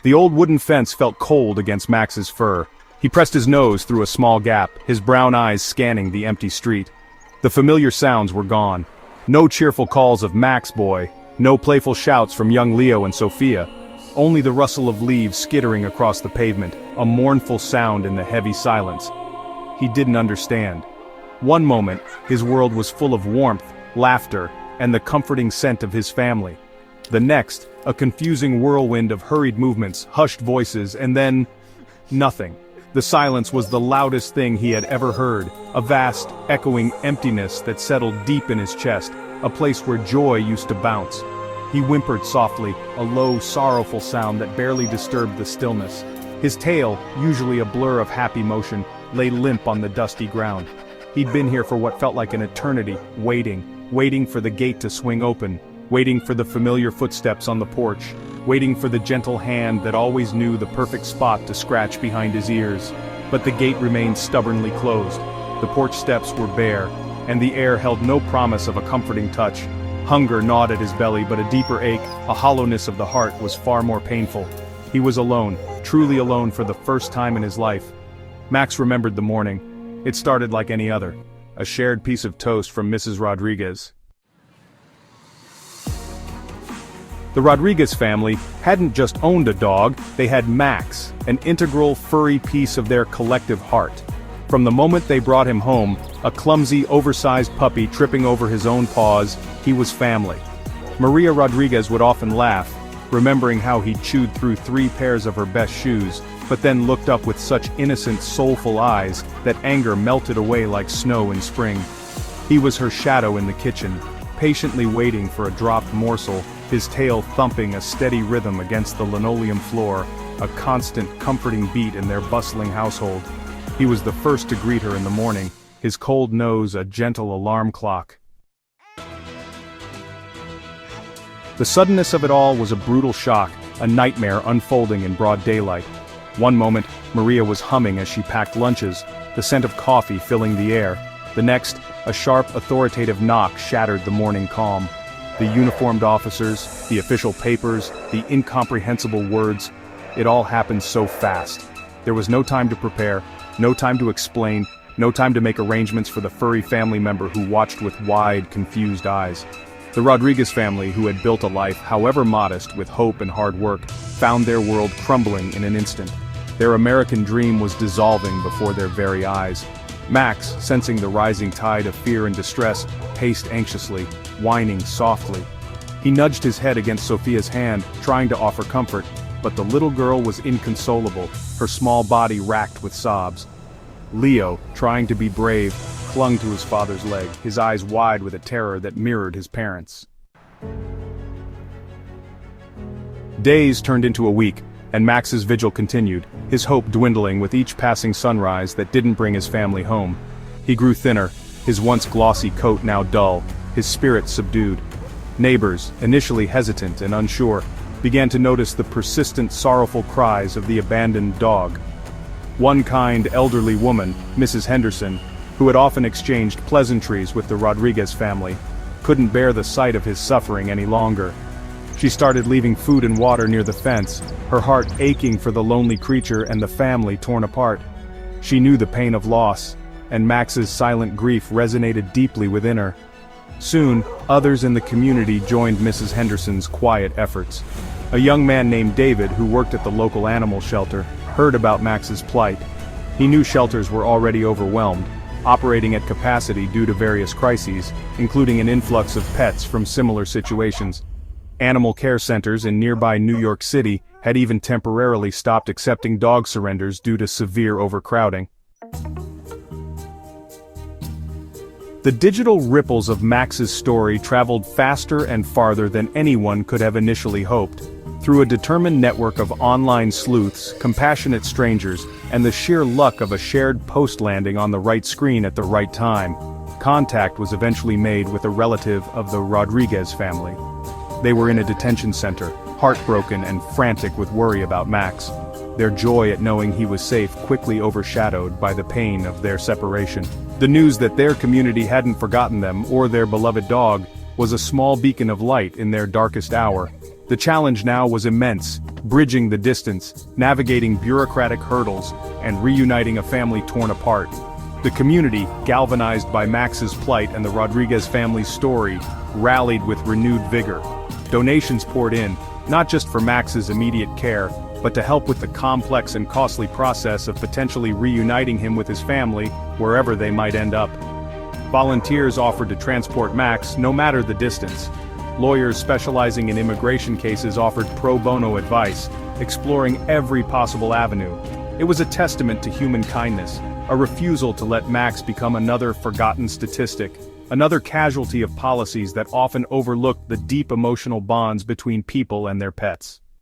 The old wooden fence felt cold against Max's fur. He pressed his nose through a small gap, his brown eyes scanning the empty street. The familiar sounds were gone. No cheerful calls of "Max boy," no playful shouts from young Leo and Sophia. Only the rustle of leaves skittering across the pavement, a mournful sound in the heavy silence. He didn't understand. One moment, his world was full of warmth, laughter, and the comforting scent of his family. The next, a confusing whirlwind of hurried movements, hushed voices, and then nothing. The silence was the loudest thing he had ever heard, a vast, echoing emptiness that settled deep in his chest, a place where joy used to bounce. He whimpered softly, a low, sorrowful sound that barely disturbed the stillness. His tail, usually a blur of happy motion, lay limp on the dusty ground. He'd been here for what felt like an eternity, waiting for the gate to swing open, waiting for the familiar footsteps on the porch, waiting for the gentle hand that always knew the perfect spot to scratch behind his ears. But the gate remained stubbornly closed. The porch steps were bare, and the air held no promise of a comforting touch. Hunger gnawed at his belly, but a deeper ache, a hollowness of the heart, was far more painful. He was alone, truly alone for the first time in his life. Max remembered the morning. It started like any other. A shared piece of toast from Mrs. Rodriguez. The Rodriguez family hadn't just owned a dog, they had Max, an integral, furry piece of their collective heart. From the moment they brought him home, a clumsy, oversized puppy tripping over his own paws, he was family. Maria Rodriguez would often laugh, remembering how he chewed through 3 pairs of her best shoes, but then looked up with such innocent, soulful eyes that anger melted away like snow in spring. He was her shadow in the kitchen, patiently waiting for a dropped morsel, his tail thumping a steady rhythm against the linoleum floor, a constant, comforting beat in their bustling household. He was the first to greet her in the morning, his cold nose a gentle alarm clock. The suddenness of it all was a brutal shock, a nightmare unfolding in broad daylight. One moment, Maria was humming as she packed lunches, the scent of coffee filling the air. The next, a sharp, authoritative knock shattered the morning calm. The uniformed officers, the official papers, the incomprehensible words, it all happened so fast. There was no time to prepare, no time to explain, no time to make arrangements for the furry family member who watched with wide, confused eyes. The Rodriguez family, who had built a life, however modest, with hope and hard work, found their world crumbling in an instant. Their American dream was dissolving before their very eyes. Max, sensing the rising tide of fear and distress, paced anxiously, whining softly. He nudged his head against Sophia's hand, trying to offer comfort, but the little girl was inconsolable, her small body racked with sobs. Leo, trying to be brave, clung to his father's leg, his eyes wide with a terror that mirrored his parents'. Days turned into a week, and Max's vigil continued, his hope dwindling with each passing sunrise that didn't bring his family home. He grew thinner, his once glossy coat now dull, his spirit subdued. Neighbors, initially hesitant and unsure, began to notice the persistent, sorrowful cries of the abandoned dog. One kind, elderly woman, Mrs. Henderson, who had often exchanged pleasantries with the Rodriguez family, couldn't bear the sight of his suffering any longer. She started leaving food and water near the fence, her heart aching for the lonely creature and the family torn apart. She knew the pain of loss, and Max's silent grief resonated deeply within her. Soon, others in the community joined Mrs. Henderson's quiet efforts. A young man named David, who worked at the local animal shelter, heard about Max's plight. He knew shelters were already overwhelmed, operating at capacity due to various crises, including an influx of pets from similar situations. Animal care centers in nearby New York City had even temporarily stopped accepting dog surrenders due to severe overcrowding. The digital ripples of Max's story traveled faster and farther than anyone could have initially hoped. Through a determined network of online sleuths, compassionate strangers, and the sheer luck of a shared post landing on the right screen at the right time, contact was eventually made with a relative of the Rodriguez family. They were in a detention center, heartbroken and frantic with worry about Max. Their joy at knowing he was safe quickly overshadowed by the pain of their separation. The news that their community hadn't forgotten them or their beloved dog was a small beacon of light in their darkest hour. The challenge now was immense, bridging the distance, navigating bureaucratic hurdles, and reuniting a family torn apart. The community, galvanized by Max's plight and the Rodriguez family's story, rallied with renewed vigor. Donations poured in, not just for Max's immediate care, but to help with the complex and costly process of potentially reuniting him with his family, wherever they might end up. Volunteers offered to transport Max, no matter the distance. Lawyers specializing in immigration cases offered pro bono advice, exploring every possible avenue. It was a testament to human kindness, a refusal to let Max become another forgotten statistic, another casualty of policies that often overlook the deep emotional bonds between people and their pets.